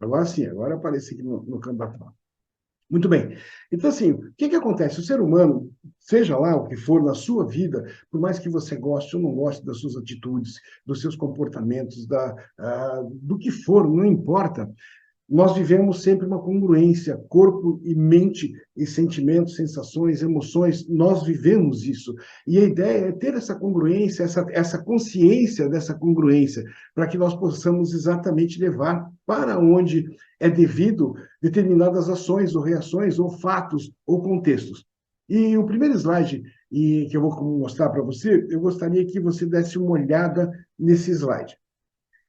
Agora sim, agora apareci aqui no campo da fala. Muito bem. Então, assim, o que que acontece? O ser humano, seja lá o que for na sua vida, por mais que você goste ou não goste das suas atitudes, dos seus comportamentos, do que for, não importa, nós vivemos sempre uma congruência, corpo e mente e sentimentos, sensações, emoções, nós vivemos isso. E a ideia é ter essa congruência, essa consciência dessa congruência, para que nós possamos exatamente levar para onde é devido determinadas ações ou reações ou fatos ou contextos. E o primeiro slide que eu vou mostrar para você, eu gostaria que você desse uma olhada nesse slide.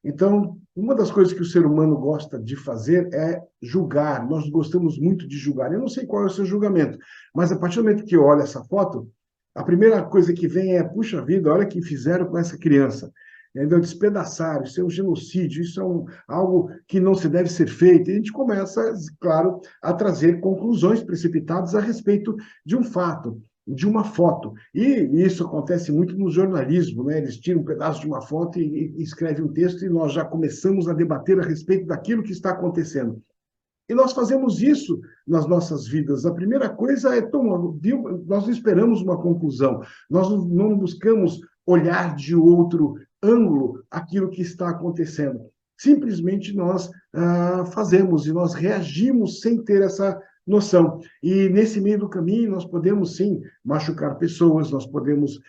Então, uma das coisas que o ser humano gosta de fazer é julgar. Nós gostamos muito de julgar. Eu não sei qual é o seu julgamento, mas a partir do momento que eu olho essa foto, a primeira coisa que vem é, puxa vida, olha o que fizeram com essa criança. Entendeu? Despedaçaram, isso é um genocídio, isso é algo que não se deve ser feito. E a gente começa, claro, a trazer conclusões precipitadas a respeito de um fato, de uma foto. E isso acontece muito no jornalismo, né? Eles tiram um pedaço de uma foto e escrevem um texto e nós já começamos a debater a respeito daquilo que está acontecendo. E nós fazemos isso nas nossas vidas. A primeira coisa é, nós esperamos uma conclusão, nós não buscamos olhar de outro ângulo aquilo que está acontecendo. Simplesmente nós fazemos e nós reagimos sem ter essa noção. E nesse meio do caminho nós podemos, sim, machucar pessoas, nós podemos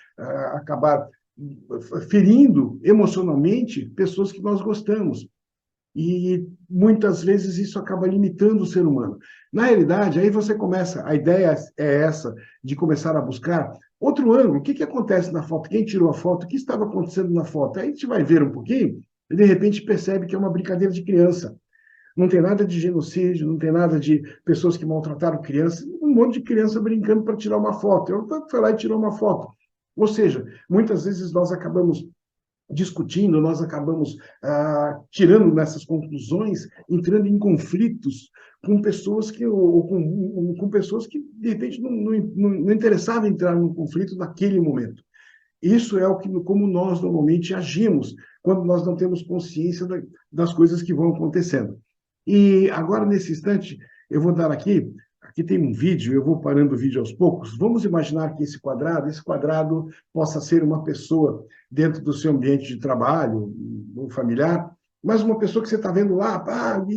acabar ferindo emocionalmente pessoas que nós gostamos. E muitas vezes isso acaba limitando o ser humano. Na realidade, aí você começa, a ideia é essa, de começar a buscar outro ângulo. O que que acontece na foto? Quem tirou a foto? O que estava acontecendo na foto? Aí a gente vai ver um pouquinho e, de repente, percebe que é uma brincadeira de criança. Não tem nada de genocídio, não tem nada de pessoas que maltrataram crianças, um monte de criança brincando para tirar uma foto. Eu fui lá e tirou uma foto. Ou seja, muitas vezes nós acabamos discutindo, nós acabamos tirando nessas conclusões, entrando em conflitos com pessoas com pessoas que de repente não interessavam entrar num conflito naquele momento. Isso é como nós normalmente agimos quando nós não temos consciência das coisas que vão acontecendo. E agora, nesse instante, eu vou dar aqui tem um vídeo, eu vou parando o vídeo aos poucos. Vamos imaginar que esse quadrado possa ser uma pessoa dentro do seu ambiente de trabalho, ou familiar, mas uma pessoa que você está vendo lá,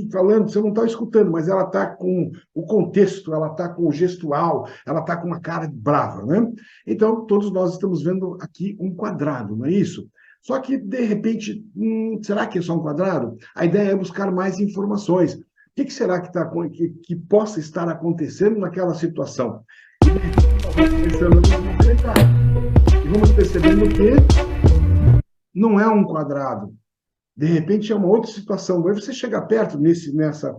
falando, você não está escutando, mas ela está com o contexto, ela está com o gestual, ela está com uma cara brava, né? Então, todos nós estamos vendo aqui um quadrado, não é isso? Só que, de repente, será que é só um quadrado? A ideia é buscar mais informações. O que será que possa estar acontecendo naquela situação? E, de repente, nós vamos começando a movimentar. E vamos percebendo que não é um quadrado. De repente, é uma outra situação. Aí você chega perto nessa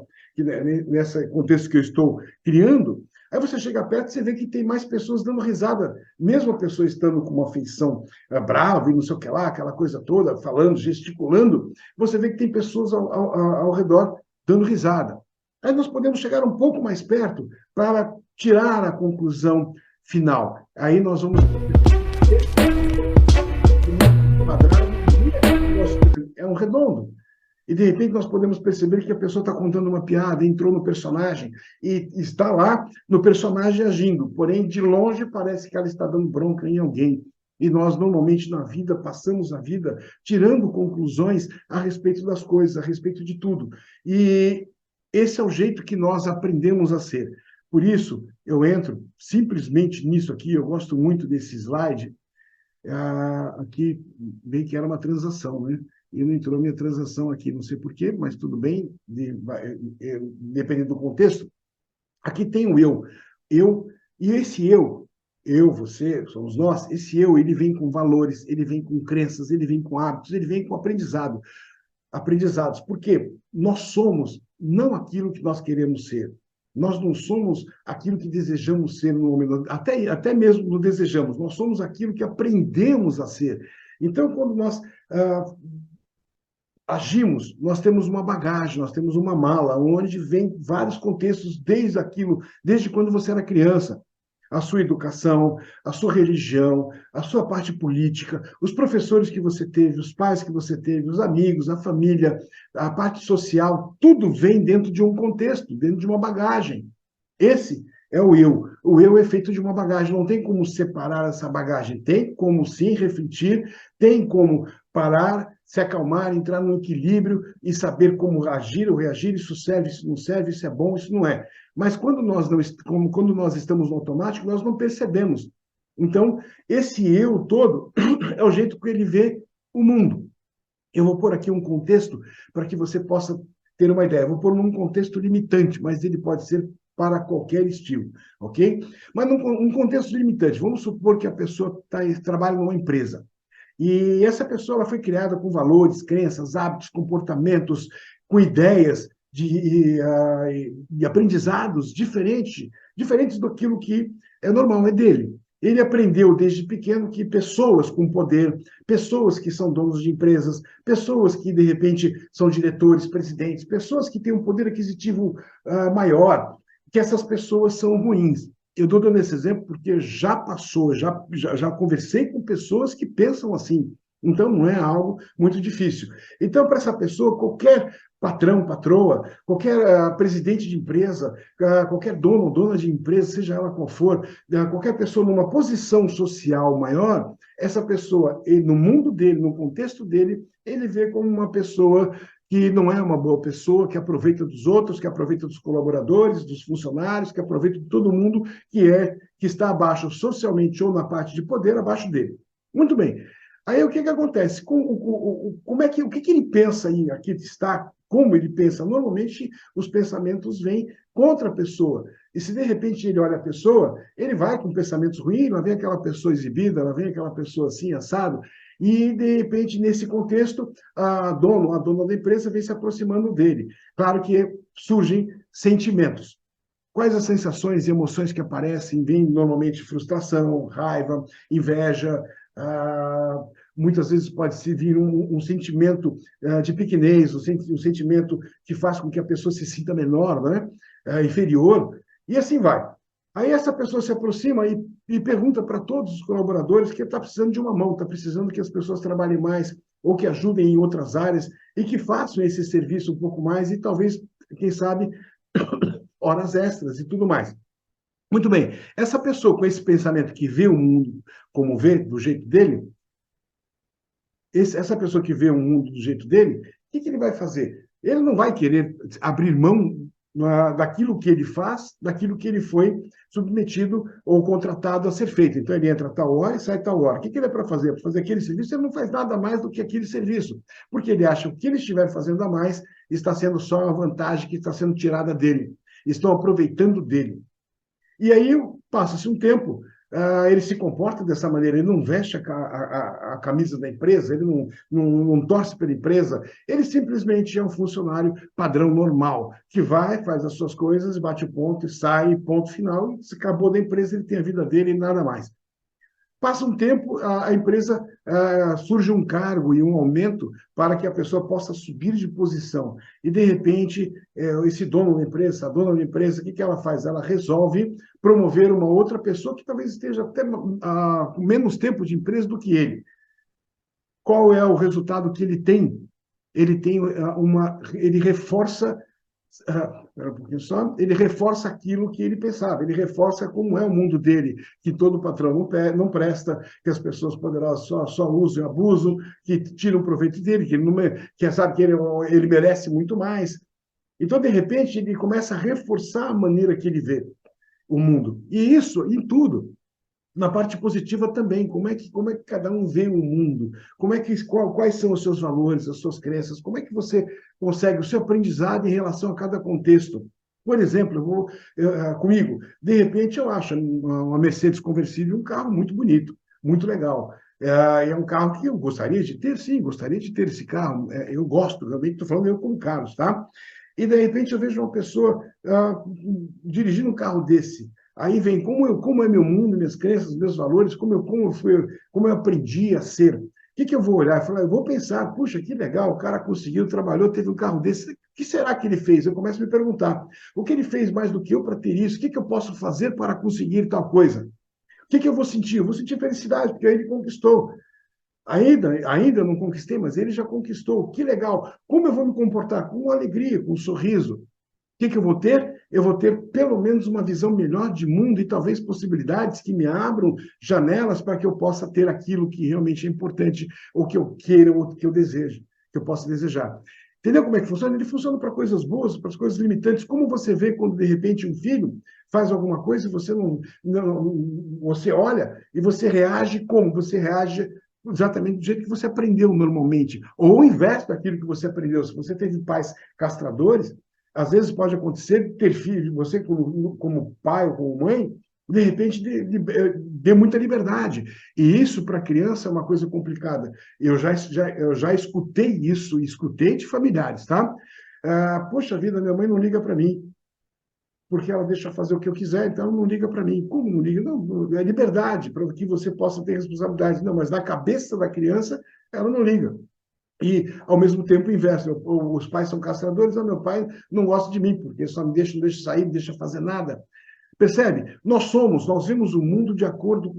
contexto que eu estou criando, aí você chega perto e você vê que tem mais pessoas dando risada, mesmo a pessoa estando com uma feição brava e não sei o que lá, aquela coisa toda, falando, gesticulando, você vê que tem pessoas ao redor dando risada. Aí nós podemos chegar um pouco mais perto para tirar a conclusão final. Aí nós vamos quadrado é um redondo. E, de repente, nós podemos perceber que a pessoa está contando uma piada, entrou no personagem e está lá no personagem agindo. Porém, de longe, parece que ela está dando bronca em alguém. E nós, normalmente, na vida, passamos a vida tirando conclusões a respeito das coisas, a respeito de tudo. E esse é o jeito que nós aprendemos a ser. Por isso, eu entro simplesmente nisso aqui, eu gosto muito desse slide, aqui bem que era uma transação, né? E não entrou minha transação aqui, não sei por quê, mas tudo bem, dependendo do contexto. Aqui tem o eu. Eu, e esse eu, você, somos nós, esse eu, ele vem com valores, ele vem com crenças, ele vem com hábitos, ele vem com aprendizados. Porque nós somos não aquilo que nós queremos ser. Nós não somos aquilo que desejamos ser no momento, até mesmo não desejamos, nós somos aquilo que aprendemos a ser. Então, quando nós agimos, nós temos uma bagagem, nós temos uma mala, onde vem vários contextos desde quando você era criança. a sua educação, a sua religião, a sua parte política, os professores que você teve, os pais que você teve, os amigos, a família, a parte social, tudo vem dentro de um contexto, dentro de uma bagagem. Esse é o eu. O eu é feito de uma bagagem, não tem como separar essa bagagem. Tem como sim refletir, tem como parar, se acalmar, entrar no equilíbrio e saber como agir ou reagir, isso serve, isso não serve, isso é bom, isso não é. Mas quando nós, não, quando nós estamos no automático, nós não percebemos. Então, esse eu todo é o jeito que ele vê o mundo. Eu vou pôr aqui um contexto para que você possa ter uma ideia. Eu vou pôr num contexto limitante, mas ele pode ser para qualquer estilo, ok? Mas num contexto limitante, vamos supor que a pessoa trabalha numa empresa. E essa pessoa ela foi criada com valores, crenças, hábitos, comportamentos, com ideias de aprendizados diferentes daquilo que é normal, é dele. Ele aprendeu desde pequeno que pessoas com poder, pessoas que são donos de empresas, pessoas que, de repente, são diretores, presidentes, pessoas que têm um poder aquisitivo maior, que essas pessoas são ruins. Eu estou dando esse exemplo porque já passou, já conversei com pessoas que pensam assim. Então, não é algo muito difícil. Então, para essa pessoa, qualquer patrão, patroa, qualquer presidente de empresa, qualquer dono ou dona de empresa, seja ela qual for, qualquer pessoa numa posição social maior, essa pessoa, no mundo dele, no contexto dele, ele vê como uma pessoa que não é uma boa pessoa, que aproveita dos outros, que aproveita dos colaboradores, dos funcionários, que aproveita de todo mundo que está abaixo socialmente ou na parte de poder abaixo dele. Muito bem. Aí o que acontece? O que ele pensa aí? Aqui está como ele pensa. Normalmente os pensamentos vêm contra a pessoa. E se de repente ele olha a pessoa, ele vai com pensamentos ruins, lá vem aquela pessoa exibida, lá vem aquela pessoa assim, assado, e de repente, nesse contexto, a dona da empresa vem se aproximando dele. Claro que surgem sentimentos. Quais as sensações e emoções que aparecem? Vem normalmente frustração, raiva, inveja, muitas vezes pode se vir um sentimento de pequenez, um sentimento que faz com que a pessoa se sinta menor, né? Inferior, e assim vai. Aí essa pessoa se aproxima e pergunta para todos os colaboradores que está precisando de uma mão, está precisando que as pessoas trabalhem mais ou que ajudem em outras áreas e que façam esse serviço um pouco mais e talvez, quem sabe, horas extras e tudo mais. Muito bem, essa pessoa com esse pensamento que vê o mundo como vê, do jeito dele, essa pessoa que vê o mundo do jeito dele, o que ele vai fazer? Ele não vai querer abrir mão daquilo que ele faz, daquilo que ele foi submetido ou contratado a ser feito. Então, ele entra a tal hora e sai tal hora. O que ele é para fazer? Para fazer aquele serviço, ele não faz nada mais do que aquele serviço, porque ele acha que o que ele estiver fazendo a mais está sendo só uma vantagem que está sendo tirada dele. Estão aproveitando dele. E aí passa-se um tempo, ele se comporta dessa maneira, ele não veste a camisa da empresa, ele não torce pela empresa, ele simplesmente é um funcionário padrão normal, que vai, faz as suas coisas, bate o ponto e sai, ponto final, e se acabou da empresa, ele tem a vida dele e nada mais. Passa um tempo, a empresa surge um cargo e um aumento para que a pessoa possa subir de posição. E, de repente, esse dono da empresa, a dona da empresa, o que ela faz? Ela resolve promover uma outra pessoa que talvez esteja até com menos tempo de empresa do que ele. Qual é o resultado que ele tem? Ele reforça ele reforça aquilo que ele pensava, ele reforça como é o mundo dele, que todo patrão não presta, que as pessoas poderosas só usam e abusam, que tiram proveito dele, que, ele não, que sabe que ele merece muito mais. Então, de repente, ele começa a reforçar a maneira que ele vê o mundo. E isso em tudo. Na parte positiva também, como é que cada um vê o mundo, quais são os seus valores, as suas crenças, como é que você consegue o seu aprendizado em relação a cada contexto. Por exemplo, comigo, de repente eu acho uma Mercedes conversível um carro muito bonito, muito legal. É um carro que eu gostaria de ter, sim, gostaria de ter esse carro. Eu gosto, realmente, estou falando eu como Carlos, tá? E de repente eu vejo uma pessoa dirigindo um carro desse. Aí vem como é meu mundo, minhas crenças, meus valores, como eu aprendi a ser. O que eu vou olhar? Eu vou pensar, puxa, que legal, o cara conseguiu, trabalhou, teve um carro desse. que será que ele fez? Eu começo a me perguntar. O que ele fez mais do que eu para ter isso? O que eu posso fazer para conseguir tal coisa? O que eu vou sentir? Eu vou sentir felicidade, porque aí ele conquistou. Ainda não conquistei, mas ele já conquistou. Que legal. Como eu vou me comportar? Com alegria, com um sorriso. O que eu vou ter? Eu vou ter pelo menos uma visão melhor de mundo e talvez possibilidades que me abram janelas para que eu possa ter aquilo que realmente é importante, ou que eu queira, ou que eu desejo, que eu possa desejar. Entendeu como é que funciona? Ele funciona para coisas boas, para as coisas limitantes. Como você vê quando, de repente, um filho faz alguma coisa e você você olha e você reage como? Você reage exatamente do jeito que você aprendeu normalmente, ou o inverso daquilo que você aprendeu. Se você teve pais castradores, às vezes pode acontecer ter filho, você como pai ou como mãe, de repente dê muita liberdade. E isso para a criança é uma coisa complicada. Eu já escutei isso, escutei de familiares, tá? Poxa vida, minha mãe não liga para mim, porque ela deixa fazer o que eu quiser, então ela não liga para mim. Como não liga? Não, é liberdade, para que você possa ter responsabilidade. Não, mas na cabeça da criança, ela não liga. E, ao mesmo tempo, o inverso. Os pais são castradores, meu pai não gosta de mim, porque só me deixa, não deixa sair, não deixa fazer nada. Percebe? Nós vemos o mundo de acordo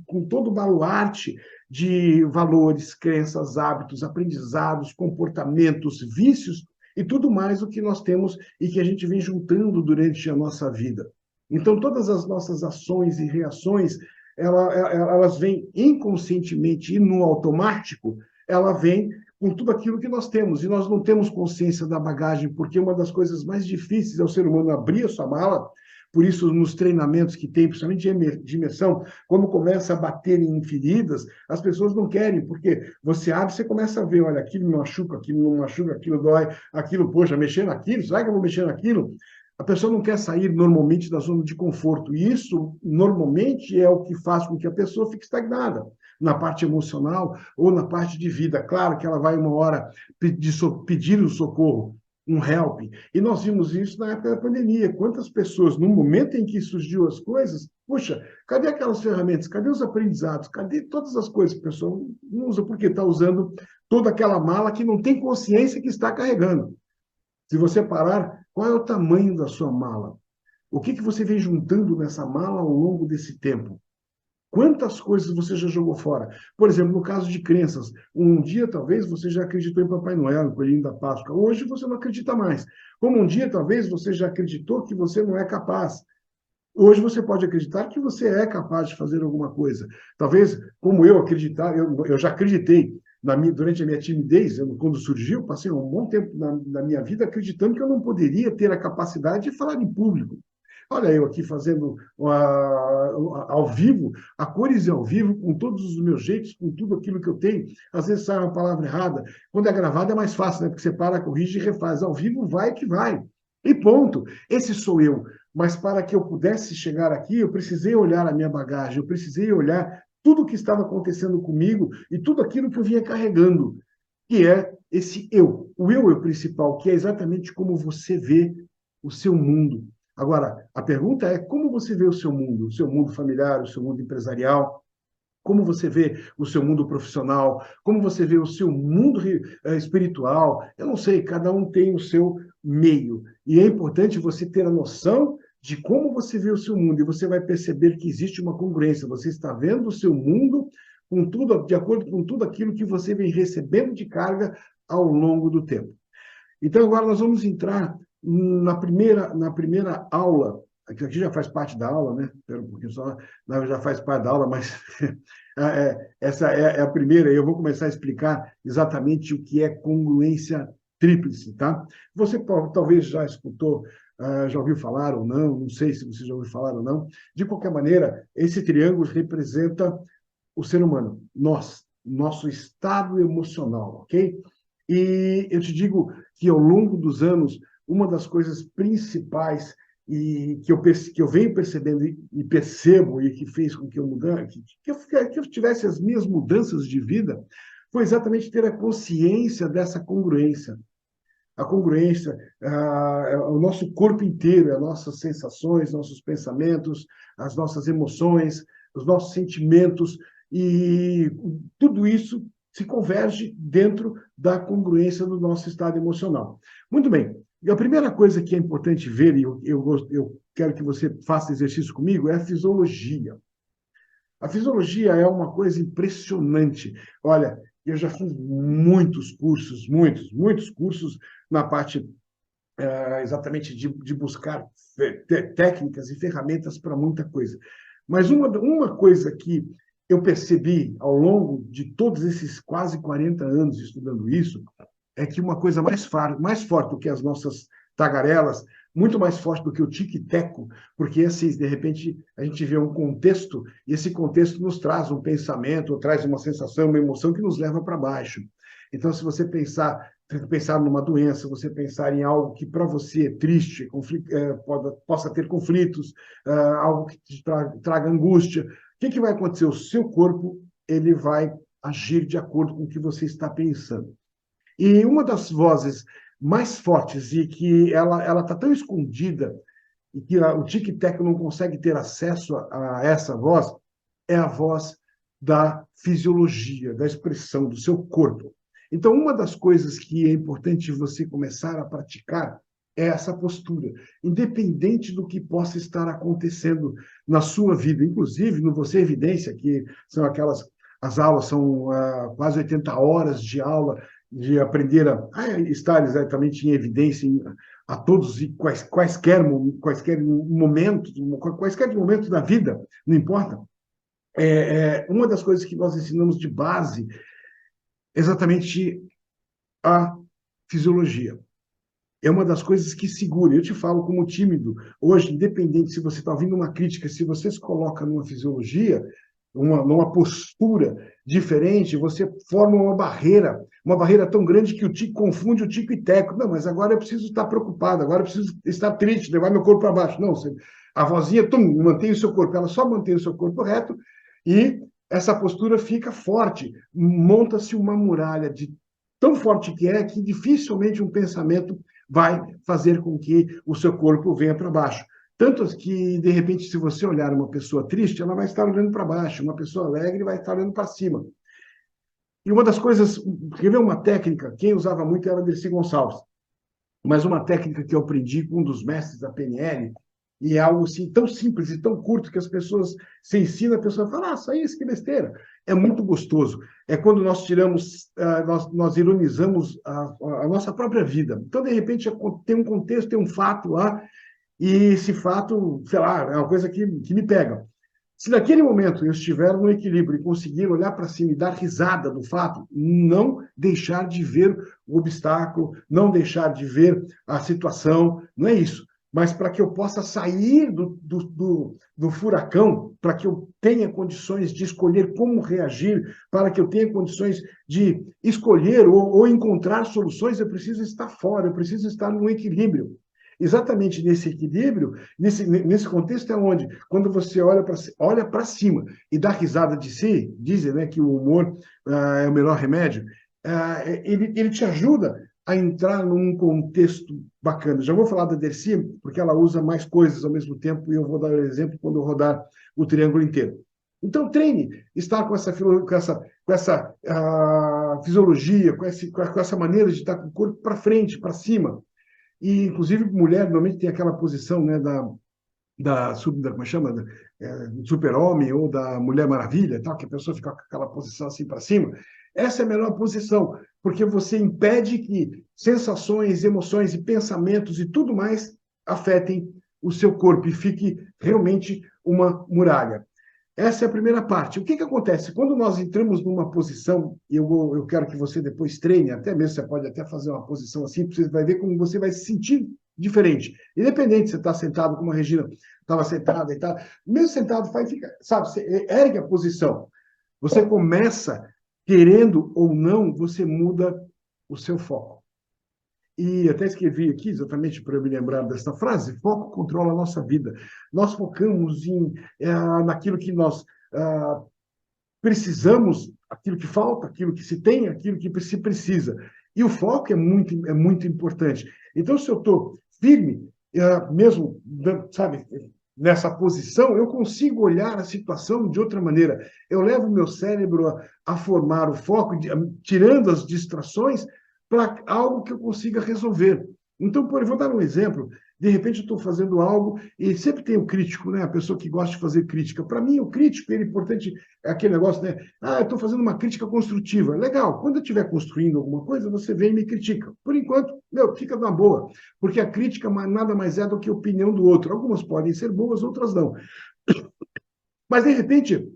com todo o baluarte de valores, crenças, hábitos, aprendizados, comportamentos, vícios e tudo mais o que nós temos e que a gente vem juntando durante a nossa vida. Então, todas as nossas ações e reações, elas vêm inconscientemente e no automático, ela vem com tudo aquilo que nós temos. E nós não temos consciência da bagagem, porque uma das coisas mais difíceis é o ser humano abrir a sua mala. Por isso, nos treinamentos que tem, principalmente de imersão, quando começa a bater em feridas, as pessoas não querem, porque você abre, você começa a ver, olha, aquilo me machuca, aquilo não machuca, aquilo dói, aquilo, poxa, mexer naquilo, será que eu vou mexer naquilo? A pessoa não quer sair normalmente da zona de conforto, e isso, normalmente, é o que faz com que a pessoa fique estagnada na parte emocional ou na parte de vida. Claro que ela vai uma hora pedir o socorro, um help. E nós vimos isso na época da pandemia. Quantas pessoas, no momento em que surgiu as coisas, puxa, cadê aquelas ferramentas? Cadê os aprendizados? Cadê todas as coisas que a pessoa não usa porque está usando toda aquela mala que não tem consciência que está carregando? Se você parar, qual é o tamanho da sua mala? O que você vem juntando nessa mala ao longo desse tempo? Quantas coisas você já jogou fora? Por exemplo, no caso de crenças, um dia talvez você já acreditou em Papai Noel, em Coelhinho da Páscoa. Hoje você não acredita mais. Como um dia talvez você já acreditou que você não é capaz. Hoje você pode acreditar que você é capaz de fazer alguma coisa. Talvez, como eu acreditar, eu já acreditei durante a minha timidez, quando surgiu, passei um bom tempo na minha vida acreditando que eu não poderia ter a capacidade de falar em público. Olha, eu aqui fazendo ao vivo, a cores ao vivo, com todos os meus jeitos, com tudo aquilo que eu tenho. Às vezes sai uma palavra errada. Quando é gravado é mais fácil, né? Porque você para, corrige e refaz. Ao vivo vai que vai. E ponto. Esse sou eu. Mas para que eu pudesse chegar aqui, eu precisei olhar a minha bagagem, eu precisei olhar tudo o que estava acontecendo comigo e tudo aquilo que eu vinha carregando, que é esse eu. O eu é o principal, que é exatamente como você vê o seu mundo. Agora, a pergunta é como você vê o seu mundo familiar, o seu mundo empresarial, como você vê o seu mundo profissional, como você vê o seu mundo espiritual. Eu não sei, cada um tem o seu meio. E é importante você ter a noção de como você vê o seu mundo, e você vai perceber que existe uma congruência. Você está vendo o seu mundo com tudo, de acordo com tudo aquilo que você vem recebendo de carga ao longo do tempo. Então, agora nós vamos entrar na primeira aula, aqui já faz parte da aula, né? Espera um pouquinho só, não, já faz parte da aula, mas essa é a primeira, e eu vou começar a explicar exatamente o que é congruência tríplice, tá? Você talvez já escutou, já ouviu falar ou não sei se você já ouviu falar ou não. De qualquer maneira, esse triângulo representa o ser humano, nosso estado emocional, ok? E eu te digo que, ao longo dos anos, uma das coisas principais e que eu venho percebendo e percebo e que fez com que eu mudasse, que eu tivesse as minhas mudanças de vida, foi exatamente ter a consciência dessa congruência. A congruência, o nosso corpo inteiro, as nossas sensações, nossos pensamentos, as nossas emoções, os nossos sentimentos, e tudo isso se converge dentro da congruência do nosso estado emocional. Muito bem, E a primeira coisa que é importante ver, e eu quero que você faça exercício comigo, é a fisiologia. A fisiologia é uma coisa impressionante. Olha, eu já fiz muitos cursos, muitos cursos na parte exatamente de buscar técnicas e ferramentas para muita coisa. Mas uma coisa que eu percebi ao longo de todos esses quase 40 anos estudando isso, é que uma coisa mais forte do que as nossas tagarelas, muito mais forte do que o tique-teco, porque assim, de repente a gente vê um contexto, e esse contexto nos traz um pensamento, traz uma sensação, uma emoção que nos leva para baixo. Então, se você pensar numa doença, você pensar em algo que para você é triste, possa ter conflitos, algo que te traga angústia, o que vai acontecer? O seu corpo ele vai agir de acordo com o que você está pensando. E uma das vozes mais fortes e que ela está tão escondida e que o tic-tac não consegue ter acesso a essa voz é a voz da fisiologia, da expressão do seu corpo. Então, uma das coisas que é importante você começar a praticar é essa postura, independente do que possa estar acontecendo na sua vida, inclusive no Você Evidência, que são as aulas são quase 80 horas de aula, de aprender a estar exatamente em evidência a todos e quaisquer momentos da vida, não importa. Uma das coisas que nós ensinamos de base é exatamente a fisiologia. É uma das coisas que segura. Eu te falo como tímido. Hoje, independente se você está ouvindo uma crítica, se você se coloca numa fisiologia, numa postura diferente, você forma uma barreira tão grande que o tico confunde o tico e teco. Não, mas agora eu preciso estar preocupado, agora eu preciso estar triste, levar meu corpo para baixo. Não, a vozinha mantém o seu corpo, ela só mantém o seu corpo reto e essa postura fica forte. Monta-se uma muralha tão forte que é que dificilmente um pensamento vai fazer com que o seu corpo venha para baixo. Tanto que, de repente, se você olhar uma pessoa triste, ela vai estar olhando para baixo, uma pessoa alegre vai estar olhando para cima. E uma das coisas, quer ver uma técnica, quem usava muito era Dercy Gonçalves, mas uma técnica que eu aprendi com um dos mestres da PNL, e é algo assim, tão simples e tão curto que as pessoas se ensinam, a pessoa fala, só isso, que besteira. É muito gostoso. É quando nós tiramos, nós ironizamos a nossa própria vida. Então, de repente, tem um contexto, tem um fato lá, e esse fato, sei lá, é uma coisa que me pega. Se naquele momento eu estiver no equilíbrio e conseguir olhar para cima e dar risada do fato, não deixar de ver o obstáculo, não deixar de ver a situação, não é isso. Mas para que eu possa sair do furacão, para que eu tenha condições de escolher como reagir, para que eu tenha condições de escolher ou encontrar soluções, eu preciso estar fora, eu preciso estar no equilíbrio. Exatamente nesse equilíbrio, nesse contexto é onde, quando você olha para cima e dá risada de si, dizem, né, que o humor é o melhor remédio, ele te ajuda a entrar num contexto bacana. Já vou falar da Dercy, porque ela usa mais coisas ao mesmo tempo, e eu vou dar um exemplo quando eu rodar o triângulo inteiro. Então, treine estar com essa fisiologia, com essa maneira de estar com o corpo para frente, para cima. E, inclusive, mulher normalmente tem aquela posição, né, como é que chama? Do super-homem ou da Mulher Maravilha, tal, que a pessoa fica com aquela posição assim para cima. Essa é a melhor posição, porque você impede que sensações, emoções e pensamentos e tudo mais afetem o seu corpo e fique realmente uma muralha. Essa é a primeira parte. O que acontece? Quando nós entramos numa posição, e eu quero que você depois treine, até mesmo você pode até fazer uma posição assim, você vai ver como você vai se sentir diferente. Independente se você está sentado, como a Regina estava sentada e tal. Mesmo sentado, sabe, você ergue a posição. Você começa, querendo ou não, você muda o seu foco. E até escrevi aqui, exatamente para eu me lembrar dessa frase, foco controla a nossa vida. Nós focamos naquilo que nós precisamos, aquilo que falta, aquilo que se tem, aquilo que se precisa. E o foco é muito importante. Então, se eu estou firme, mesmo, sabe, nessa posição, eu consigo olhar a situação de outra maneira. Eu levo o meu cérebro a formar o foco, tirando as distrações, para algo que eu consiga resolver. Então, por vou dar um exemplo. De repente, eu estou fazendo algo e sempre tem o crítico, né? A pessoa que gosta de fazer crítica. Para mim, o crítico, ele é importante, é aquele negócio, né? Ah, eu estou fazendo uma crítica construtiva. Legal. Quando eu estiver construindo alguma coisa, você vem e me critica. Por enquanto, meu, fica na boa, porque a crítica nada mais é do que a opinião do outro. Algumas podem ser boas, outras não. Mas, de repente,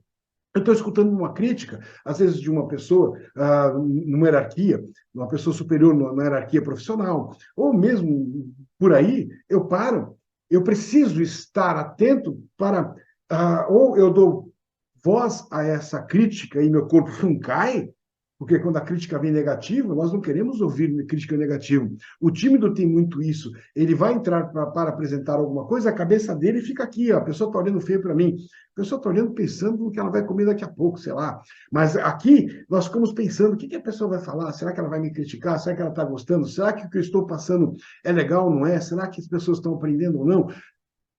eu estou escutando uma crítica, às vezes, de uma pessoa numa hierarquia, uma pessoa superior na hierarquia profissional, ou mesmo por aí, eu paro, eu preciso estar atento para, ou eu dou voz a essa crítica e meu corpo não cai, porque quando a crítica vem negativa, nós não queremos ouvir crítica negativa. O tímido tem muito isso. Ele vai entrar para apresentar alguma coisa, a cabeça dele fica aqui, ó, a pessoa está olhando feio para mim. A pessoa está olhando pensando no que ela vai comer daqui a pouco, sei lá. Mas aqui nós ficamos pensando, o que a pessoa vai falar? Será que ela vai me criticar? Será que ela está gostando? Será que o que eu estou passando é legal ou não é? Será que as pessoas estão aprendendo ou não?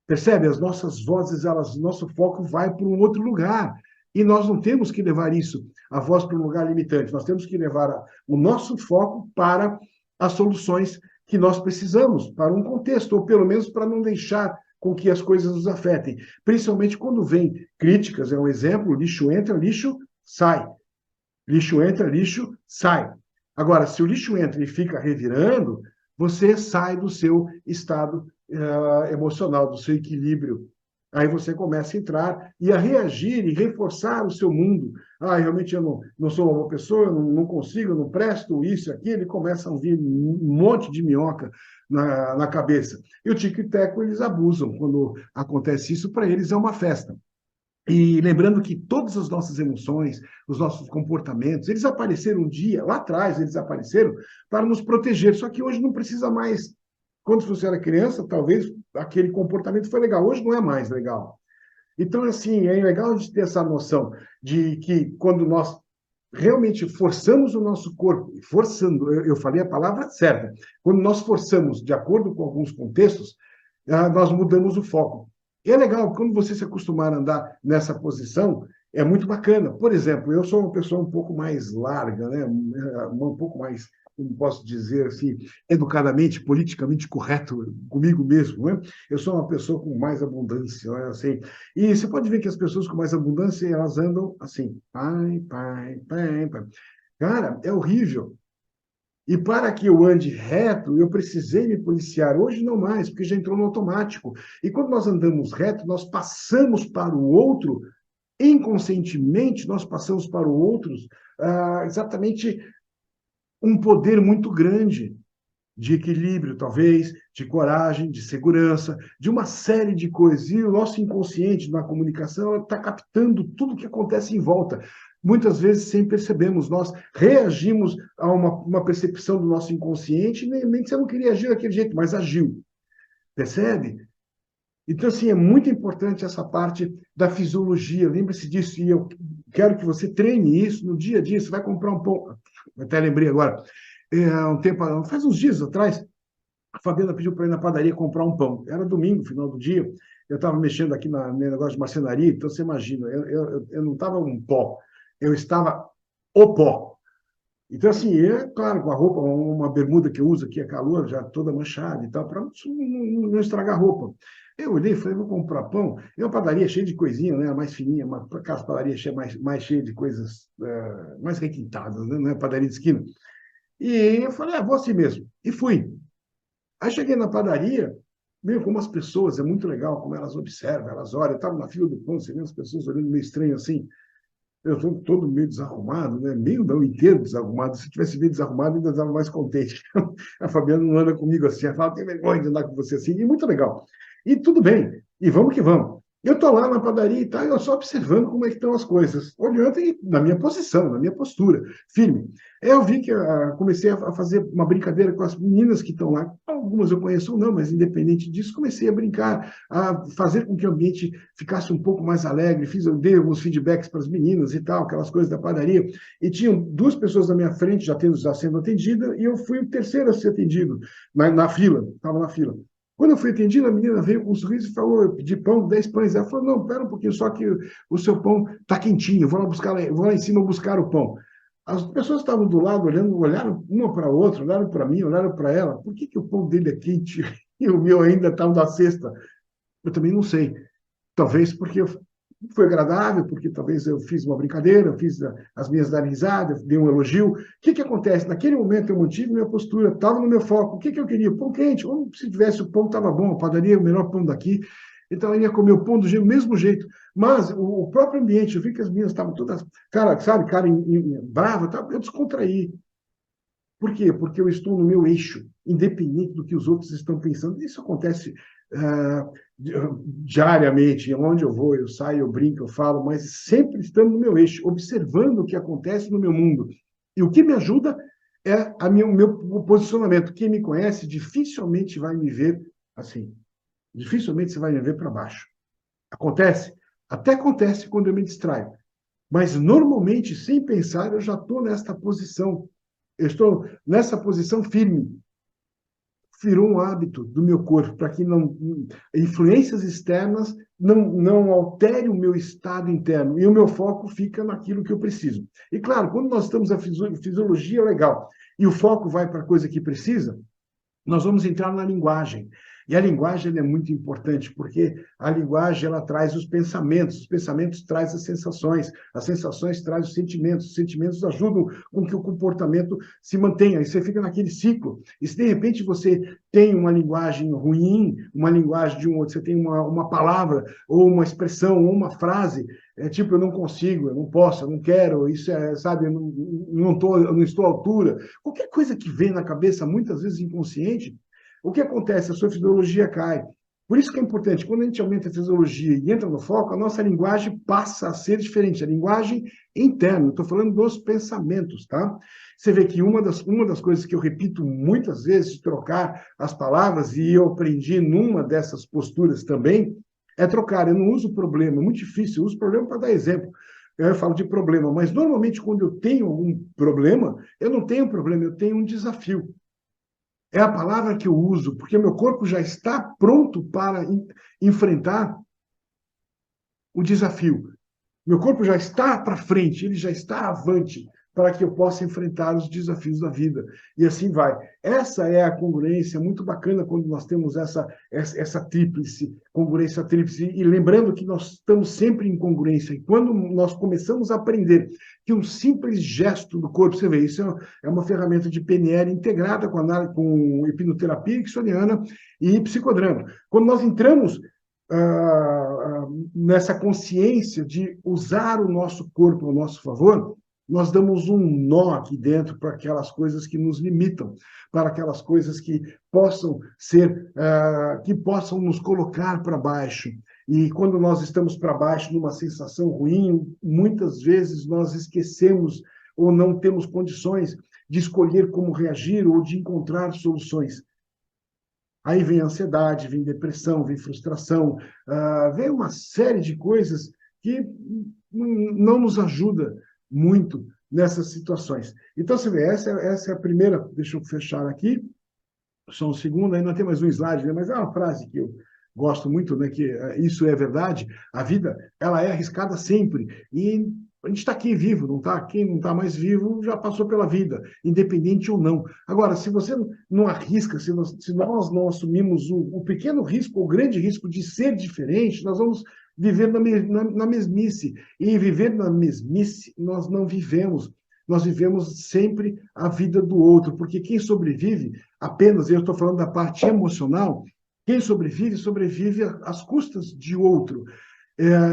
Percebe? As nossas vozes, nosso foco vai para um outro lugar. E nós não temos que levar isso, a voz, para um lugar limitante. Nós temos que levar o nosso foco para as soluções que nós precisamos, para um contexto, ou pelo menos para não deixar com que as coisas nos afetem. Principalmente quando vem críticas, é um exemplo, lixo entra, lixo sai. Lixo entra, lixo sai. Agora, se o lixo entra e fica revirando, você sai do seu estado emocional, do seu equilíbrio. Aí você começa a entrar e a reagir e reforçar o seu mundo. Ah, realmente eu não sou uma boa pessoa, eu não consigo, eu não presto isso, aquilo, e começa a vir um monte de minhoca na cabeça. E o tico e teco, eles abusam. Quando acontece isso, para eles é uma festa. E lembrando que todas as nossas emoções, os nossos comportamentos, eles apareceram um dia, lá atrás, eles apareceram para nos proteger. Só que hoje não precisa mais. Quando você era criança, talvez aquele comportamento foi legal. Hoje não é mais legal. Então, assim, é legal de ter essa noção de que quando nós realmente forçamos o nosso corpo, forçando, eu falei a palavra certa, quando nós forçamos de acordo com alguns contextos, nós mudamos o foco. E é legal, quando você se acostumar a andar nessa posição, é muito bacana. Por exemplo, eu sou uma pessoa um pouco mais larga, né? Um pouco mais, como posso dizer assim, educadamente, politicamente correto comigo mesmo, né? Eu sou uma pessoa com mais abundância, né? Assim, e você pode ver que as pessoas com mais abundância, elas andam assim, pai, pai, pai, pai. Cara, é horrível. E para que eu ande reto, eu precisei me policiar. Hoje não mais, porque já entrou no automático. E quando nós andamos reto, nós passamos para o outro, inconscientemente, nós passamos para o outro exatamente um poder muito grande de equilíbrio, talvez, de coragem, de segurança, de uma série de coisas. E o nosso inconsciente na comunicação está captando tudo que acontece em volta. Muitas vezes, sem percebermos, nós reagimos a uma percepção do nosso inconsciente, nem que você não queria agir daquele jeito, mas agiu. Percebe? Então, assim, é muito importante essa parte da fisiologia. Lembre-se disso, e eu quero que você treine isso no dia a dia. Você vai comprar um pão. Até lembrei agora. Faz uns dias atrás, a Fabiana pediu para ir na padaria comprar um pão. Era domingo, final do dia. Eu estava mexendo aqui no negócio de marcenaria, então você imagina, eu não estava um pó, eu estava o pó. Então, assim, claro, com a roupa, uma bermuda que eu uso aqui é calor, já toda manchada e tal, para não estragar a roupa. Eu olhei e falei, vou comprar pão. É uma padaria cheia de coisinha, né? Mais fininha, aquelas padarias mais cheia de coisas mais requintadas, né? Não é padaria de esquina. E eu falei, vou assim mesmo. E fui. Aí cheguei na padaria, meio como as pessoas, é muito legal como elas observam, elas olham. Eu estava na fila do pão, você vê as pessoas olhando meio estranho assim. Eu estou todo meio desarrumado, né? Meio não, inteiro desarrumado. Se tivesse meio desarrumado, ainda estava mais contente. A Fabiana não anda comigo assim, ela fala, tem vergonha de andar com você assim, e muito legal. E tudo bem, e vamos que vamos. Eu estou lá na padaria e tal, eu só observando como é que estão as coisas, olhando na minha posição, na minha postura, firme. Eu vi que comecei a fazer uma brincadeira com as meninas que estão lá, algumas eu conheço ou não, mas independente disso, comecei a brincar, a fazer com que o ambiente ficasse um pouco mais alegre, dei alguns feedbacks para as meninas e tal, aquelas coisas da padaria, e tinham duas pessoas na minha frente já sendo atendida, e eu fui o terceiro a ser atendido na fila, estava na fila. Quando eu fui atendido, a menina veio com um sorriso e falou, eu pedi pão, 10 pães. Ela falou, não, pera um pouquinho, só que o seu pão está quentinho, vou lá em cima buscar o pão. As pessoas estavam do lado olhando, olharam uma para a outra, olharam para mim, olharam para ela. Por que o pão dele é quente e o meu ainda está na cesta? Eu também não sei. Talvez porque foi agradável, porque talvez eu fiz uma brincadeira, eu fiz as minhas dar risada, dei um elogio. O que acontece? Naquele momento eu mantive minha postura, estava no meu foco. O que eu queria? Pão quente. Ou se tivesse o pão, estava bom, a padaria é o melhor pão daqui. Então eu ia comer o pão do mesmo jeito. Mas o próprio ambiente, eu vi que as minhas estavam todas, cara, sabe, cara brava, tá? Eu descontraí. Por quê? Porque eu estou no meu eixo, independente do que os outros estão pensando. Isso acontece diariamente, onde eu vou, eu saio, eu brinco, eu falo, mas sempre estando no meu eixo, observando o que acontece no meu mundo. E o que me ajuda é o meu posicionamento. Quem me conhece dificilmente vai me ver assim. Dificilmente você vai me ver para baixo. Acontece? Até acontece quando eu me distraio. Mas, normalmente, sem pensar, eu já estou nesta posição. Eu estou nessa posição firme. Virou um hábito do meu corpo, para que não influências externas não alterem o meu estado interno. E o meu foco fica naquilo que eu preciso. E, claro, quando nós estamos na fisiologia, legal, e o foco vai para a coisa que precisa, nós vamos entrar na linguagem. E a linguagem é muito importante, porque a linguagem ela traz os pensamentos trazem as sensações trazem os sentimentos ajudam com que o comportamento se mantenha, e você fica naquele ciclo. E se de repente você tem uma linguagem ruim, uma linguagem de um outro, você tem uma palavra, ou uma expressão, ou uma frase, tipo, eu não consigo, eu não posso, eu não quero, isso é, sabe, eu não estou à altura. Qualquer coisa que vem na cabeça, muitas vezes inconsciente, o que acontece? A sua fisiologia cai. Por isso que é importante, quando a gente aumenta a fisiologia e entra no foco, a nossa linguagem passa a ser diferente, a linguagem interna. Estou falando dos pensamentos, tá? Você vê que uma das coisas que eu repito muitas vezes, trocar as palavras, e eu aprendi numa dessas posturas também, é trocar. Eu não uso problema, é muito difícil, eu uso problema para dar exemplo. Eu falo de problema, mas normalmente quando eu tenho algum problema, eu não tenho problema, eu tenho um desafio. É a palavra que eu uso, porque meu corpo já está pronto para enfrentar o desafio. Meu corpo já está para frente, ele já está avante para que eu possa enfrentar os desafios da vida. E assim vai. Essa é a congruência muito bacana quando nós temos essa tríplice, congruência tríplice. E lembrando que nós estamos sempre em congruência. E quando nós começamos a aprender que um simples gesto do corpo, você vê, isso é uma ferramenta de PNL integrada com hipnoterapia ericksoniana e psicodrama. Quando nós entramos nessa consciência de usar o nosso corpo ao nosso favor, nós damos um nó aqui dentro para aquelas coisas que nos limitam, para aquelas coisas que possam ser, que possam nos colocar para baixo. E quando nós estamos para baixo numa sensação ruim, muitas vezes nós esquecemos ou não temos condições de escolher como reagir ou de encontrar soluções. Aí vem ansiedade, vem depressão, vem frustração, vem uma série de coisas que não nos ajuda muito nessas situações. Então, você vê, essa é a primeira, deixa eu fechar aqui, só um segundo, ainda tem mais um slide, né? Mas é uma frase que eu gosto muito, né? Que isso é verdade, a vida, ela é arriscada sempre, e a gente está aqui vivo, não está? Quem não está mais vivo já passou pela vida, independente ou não. Agora, se você não arrisca, se nós não assumimos o pequeno risco, o grande risco de ser diferente, nós vamos viver na mesmice. E viver na mesmice, nós não vivemos. Nós vivemos sempre a vida do outro, porque quem sobrevive apenas, eu estou falando da parte emocional, quem sobrevive, sobrevive às custas de outro.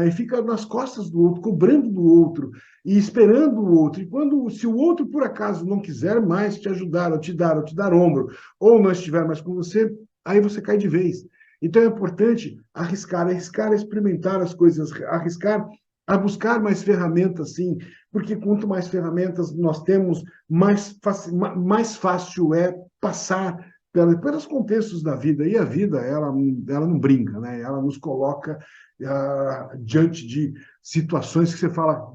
E fica nas costas do outro, cobrando do outro e esperando o outro. E se o outro, por acaso, não quiser mais te ajudar, ou te dar ombro, ou não estiver mais com você, aí você cai de vez. Então é importante arriscar a experimentar as coisas, arriscar a buscar mais ferramentas, sim, porque quanto mais ferramentas nós temos, mais fácil é passar pelos contextos da vida. E a vida, ela não brinca, né? Ela nos coloca diante de situações que você fala,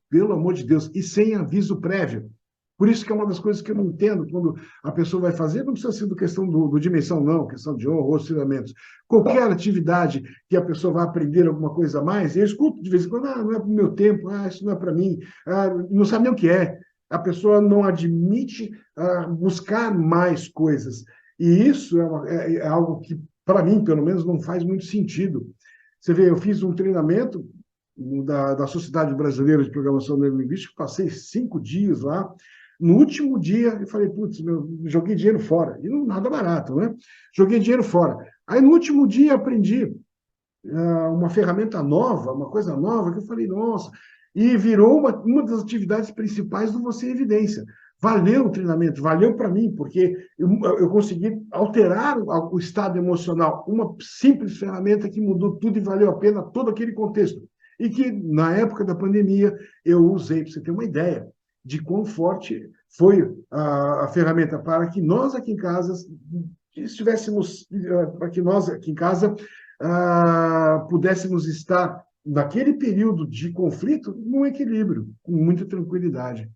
pelo amor de Deus, e sem aviso prévio. Por isso que é uma das coisas que eu não entendo quando a pessoa vai fazer, não precisa ser questão do dimensão, não, questão de honra, oscilamentos. Qualquer atividade que a pessoa vai aprender alguma coisa a mais, eu escuto de vez em quando, não é para o meu tempo, isso não é para mim, não sabe nem o que é. a pessoa não admite buscar mais coisas. E isso é algo que, para mim, pelo menos, não faz muito sentido. Você vê, eu fiz um treinamento da Sociedade Brasileira de Programação Neurolinguística, passei 5 dias lá. No último dia, eu falei, putz, joguei dinheiro fora. E não nada barato, né? Joguei dinheiro fora. Aí, no último dia, aprendi uma ferramenta nova, uma coisa nova, que eu falei, nossa, e virou uma das atividades principais do Você em Evidência. Valeu o treinamento, valeu para mim, porque eu consegui alterar o estado emocional. Uma simples ferramenta que mudou tudo e valeu a pena todo aquele contexto. E que, na época da pandemia, eu usei, para você ter uma ideia de quão forte foi a ferramenta para que nós aqui em casa estivéssemos, para que nós aqui em casa pudéssemos estar, naquele período de conflito, num equilíbrio, com muita tranquilidade.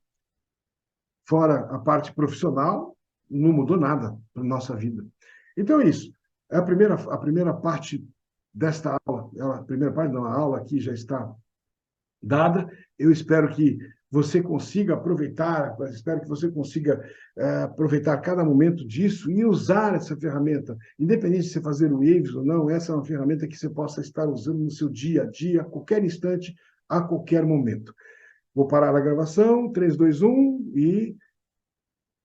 Fora a parte profissional, não mudou nada na nossa vida. Então é isso. A primeira parte desta aula, a primeira parte não, a aula aqui já está dada. Eu espero que você consiga aproveitar, espero que você consiga aproveitar cada momento disso e usar essa ferramenta, independente de você fazer o Waves ou não, essa é uma ferramenta que você possa estar usando no seu dia a dia, a qualquer instante, a qualquer momento. Vou parar a gravação, 3, 2, 1 e